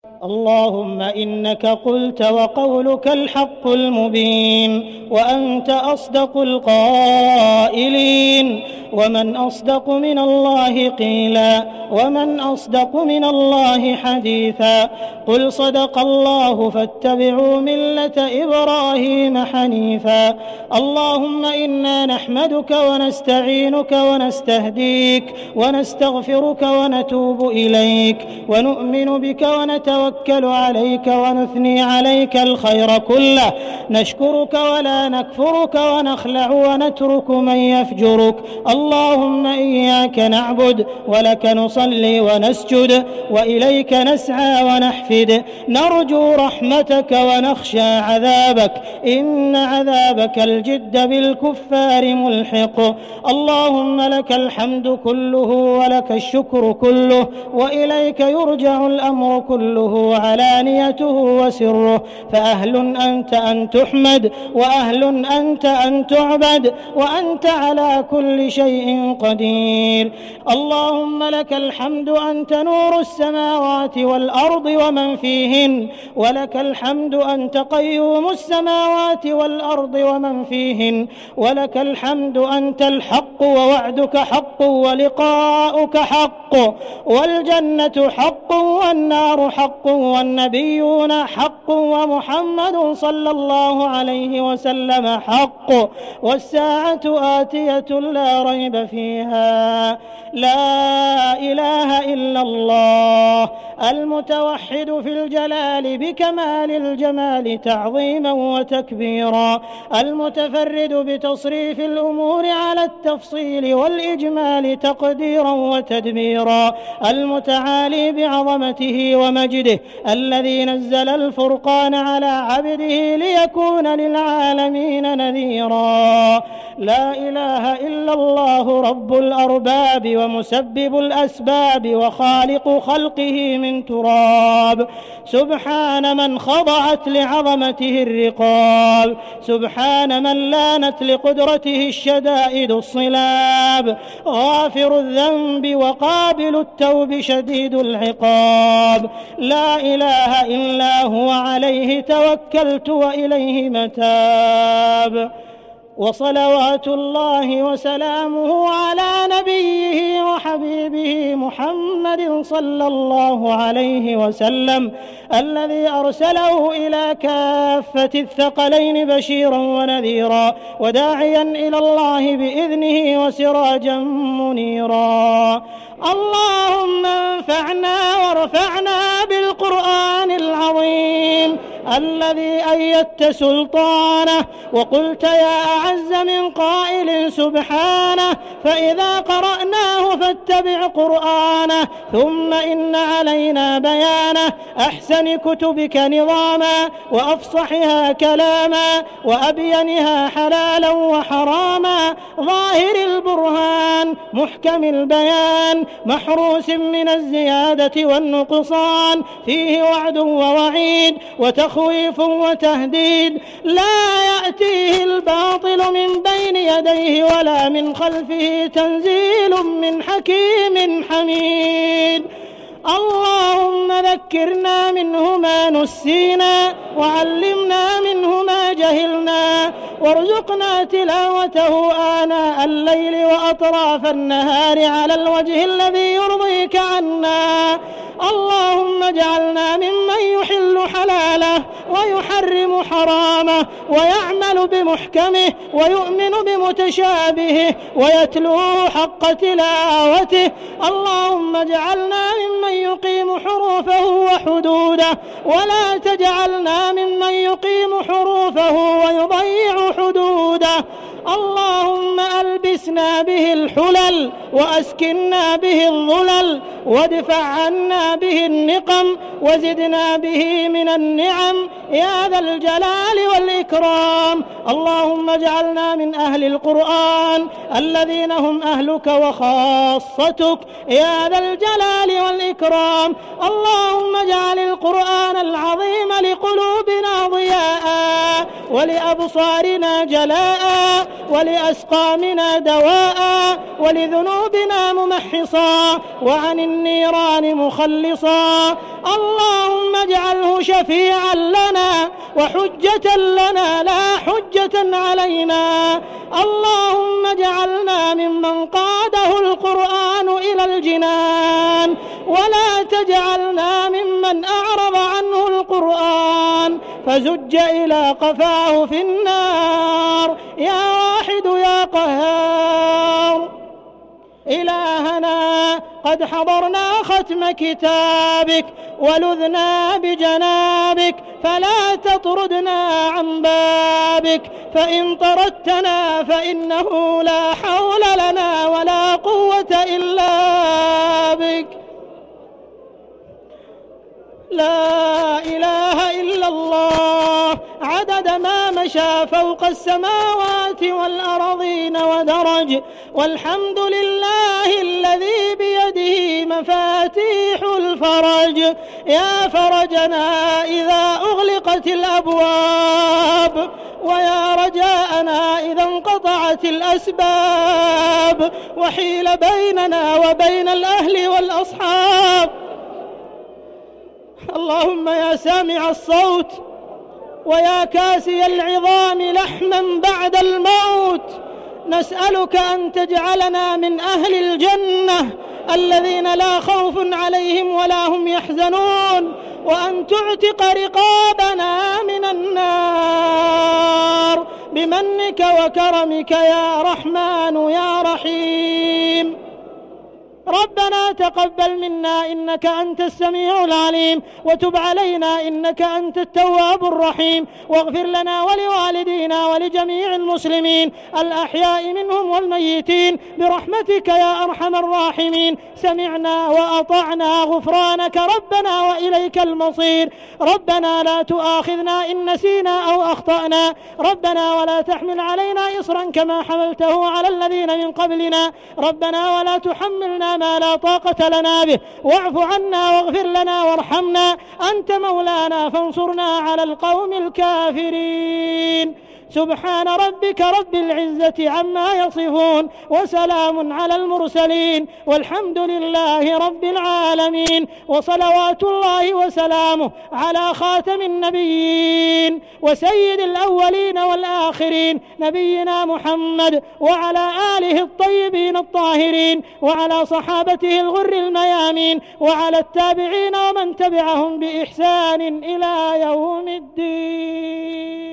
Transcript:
اللهم إنك قلت وقولك الحق المبين، وأنت أصدق القائلين، ومن أصدق من الله قيلا، ومن أصدق من الله حديثا. قل صدق الله فاتبعوا ملة إبراهيم حنيفا. اللهم إنا نحمدك ونستعينك ونستهديك ونستغفرك ونتوب إليك، ونؤمن بك ونتوكل عليك ونثني عليك الخير كله، نشكرك ولا نكفرك ونخلع ونترك من يفجرك. اللهم إياك نعبد ولك نصلي ونسجد وإليك نسعى ونحفد، نرجو رحمتك ونخشى عذابك، إن عذابك الجد بالكفار ملحق. اللهم لك الحمد كله ولك الشكر كله، وإليك يرجع الأمر كله علانيته وسره، فأهل أنت أن تحمد، وأهل أنت أن تعبد، وأنت على كل شيء قدير. اللهم لك الحمد أنت نور السماوات والأرض ومن فيهن، ولك الحمد أنت قيوم السماوات والأرض ومن فيهن، ولك الحمد أنت الحق ووعدك حق ولقاؤك حق، والجنة حق والنار حق والنبيون حق ومحمد صلى الله عليه وسلم حق، والساعة آتية لا ريب فيها. لا إله إلا الله المتوحد في الجلال بكمال الجمال تعظيما وتكبيرا، المتفرد بتصريف الأمور على التفصيل والإجمال تقديرا وتدبيرا، المتعالي بعظمته ومجده، الذي نزل الفرقان على عبده ليكون للعالمين نذيرا. لا إله إلا الله رب الأرباب ومسبب الأسباب وخالق خلقه من تراب، سبحان من خضعت لعظمته الرقاب، سبحان من لانت لقدرته الشدائد الصلاب، غافر الذنب وقابل التوب شديد العقاب. لا إله إلا هو عليه توكلت وإليه متاب. وصلوات الله وسلامه على نبيه وحبيبه محمد صلى الله عليه وسلم، الذي أرسله إلى كافة الثقلين بشيرا ونذيرا، وداعيا إلى الله بإذنه وسراجا منيرا. اللهم انفعنا وارفعنا بالقرآن العظيم الذي أيدت سلطانه، وقلت يا أعز من قائل سبحانه، فإذا قرأناه فاتبع قرآنه، ثم إن علينا بيانه، أحسن كتبك نظاما وأفصحها كلاما وأبينها حلالا وحراما، ظاهر البرهان محكم البيان، محروس من الزيادة والنقصان، فيه وعد ووعيد وتخويف وتهديد، لا يأتيه الباطل من بين يديه ولا من خلفه، تنزيل من حكيم حميد. اللهم ذكرنا منه ما نسينا، وعلمنا منه ما جهلنا، وارزقنا تلاوته آناء الليل وأطراف النهار على الوجه الذي يرضيك عنا. اللهم اجعلنا ممن يحل حلاله ويحرم حرامه، ويعمل بمحكمه ويؤمن بمتشابهه ويتلوه حق تلاوته. اللهم اجعلنا ممن يقيم حروفه وحدوده، ولا تجعلنا ممن يقيم حروفه ويضيع حدوده. اللهم ألبسنا به الحلل وأسكننا به الظلل، وادفع عنا به النقم، وزدنا به من النعم يا ذا الجلال والإكرام. اللهم اجعلنا من أهل القرآن الذين هم أهلك وخاصتك يا ذا الجلال والإكرام. اللهم اجعل القرآن العظيم لقلوبنا ضياء، ولأبصارنا جلاء، ولأسقامنا دواء، ولذنوبنا ممحصا، وعن النيران مخلصا. اللهم شفيعا لنا وحجة لنا لا حجة علينا. اللهم اجعلنا ممن قاده القرآن إلى الجنان، ولا تجعلنا ممن أعرض عنه القرآن فزج إلى قفاه في النار. يا واحد يا قهار. إلهنا قد حضرنا ختم كتابك ولذنا بجنابك، فلا تطردنا عن بابك، فإن طردتنا فإنه لا حول لنا ولا قوة إلا بك. لا إله إلا الله عدد ما مشى فوق السماوات والأرضين ودرج، والحمد لله الذي بيده مفاتيح الفرج. يا فرجنا إذا أغلقت الأبواب، ويا رجاءنا إذا انقطعت الأسباب وحيل بيننا وبين الأهل والأصحاب. اللهم يا سامع الصوت ويا كاسي العظام لحما بعد الموت، نسألك أن تجعلنا من أهل الجنة الذين لا خوف عليهم ولا هم يحزنون، وأن تعتق رقابنا من النار بمنك وكرمك يا رحمن يا رحيم. ربنا تقبل منا إنك أنت السميع العليم، وتب علينا إنك أنت التواب الرحيم، واغفر لنا ولوالدينا ولجميع المسلمين الأحياء منهم والميتين برحمتك يا أرحم الراحمين. سمعنا وأطعنا غفرانك ربنا وإليك المصير. ربنا لا تؤاخذنا إن نسينا أو أخطأنا، ربنا ولا تحمل علينا إصرا كما حملته على الذين من قبلنا، ربنا ولا تحملنا ما لا طاقة لنا به، واعف عنا واغفر لنا وارحمنا، أنت مولانا فانصرنا على القوم الكافرين. سبحان ربك رب العزة عما يصفون، وسلام على المرسلين، والحمد لله رب العالمين. وصلوات الله وسلامه على خاتم النبيين وسيد الأولين والآخرين نبينا محمد، وعلى آله الطيبين الطاهرين، وعلى صحابته الغر الميامين، وعلى التابعين ومن تبعهم بإحسان إلى يوم الدين.